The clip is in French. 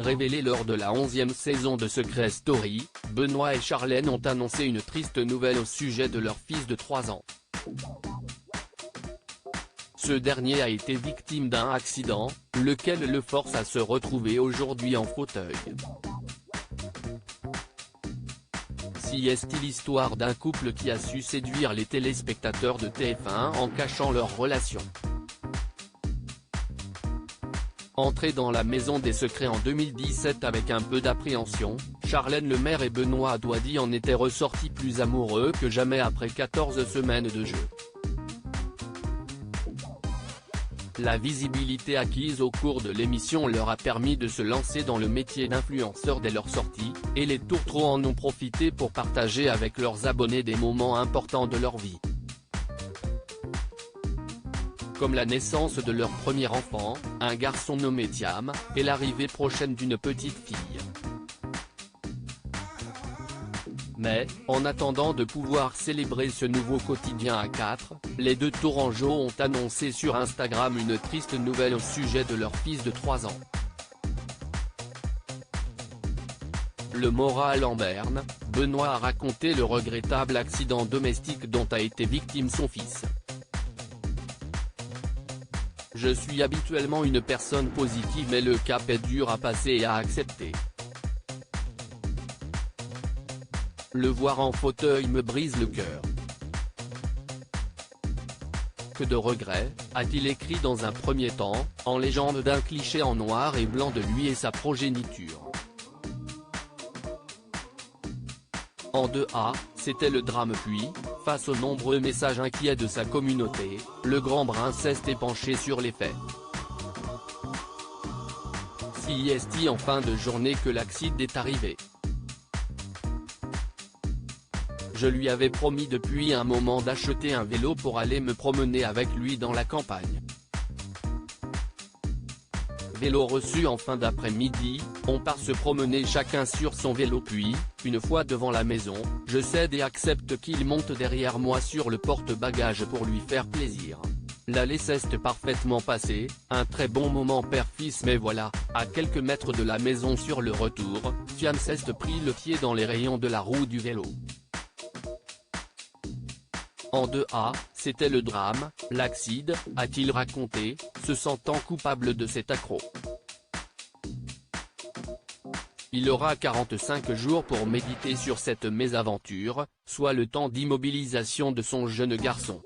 Révélé lors de la 11e saison de Secret Story, Benoît et Charlène ont annoncé une triste nouvelle au sujet de leur fils de 3 ans. Ce dernier a été victime d'un accident, lequel le force à se retrouver aujourd'hui en fauteuil. Si est-il l'histoire d'un couple qui a su séduire les téléspectateurs de TF1 en cachant leur relation. Entrés dans la maison des secrets en 2017 avec un peu d'appréhension, Charlène Lemaire et Benoît Douady en étaient ressortis plus amoureux que jamais après 14 semaines de jeu. La visibilité acquise au cours de l'émission leur a permis de se lancer dans le métier d'influenceur dès leur sortie, et les tourtereaux en ont profité pour partager avec leurs abonnés des moments importants de leur vie. Comme la naissance de leur premier enfant, un garçon nommé Thiam, et l'arrivée prochaine d'une petite fille. Mais, en attendant de pouvoir célébrer ce nouveau quotidien à 4, les deux Tourangeaux ont annoncé sur Instagram une triste nouvelle au sujet de leur fils de 3 ans. Le moral en berne, Benoît a raconté le regrettable accident domestique dont a été victime son fils. Je suis habituellement une personne positive mais le cap est dur à passer et à accepter. Le voir en fauteuil me brise le cœur. Que de regrets, a-t-il écrit dans un premier temps, en légende d'un cliché en noir et blanc de lui et sa progéniture. En 2A, c'était le drame puis, face aux nombreux messages inquiets de sa communauté, le grand Brinces est penché sur les faits. Si est-il en fin de journée que l'accident est arrivé. Je lui avais promis depuis un moment d'acheter un vélo pour aller me promener avec lui dans la campagne. Vélo reçu en fin d'après-midi, on part se promener chacun sur son vélo puis, une fois devant la maison, je cède et accepte qu'il monte derrière moi sur le porte-bagages pour lui faire plaisir. L'aller s'est parfaitement passé, un très bon moment père-fils mais voilà, à quelques mètres de la maison sur le retour, Thiam s'est pris le pied dans les rayons de la roue du vélo. En 2A, c'était le drame, l'accident, a-t-il raconté, se sentant coupable de cet accroc. Il aura 45 jours pour méditer sur cette mésaventure, soit le temps d'immobilisation de son jeune garçon.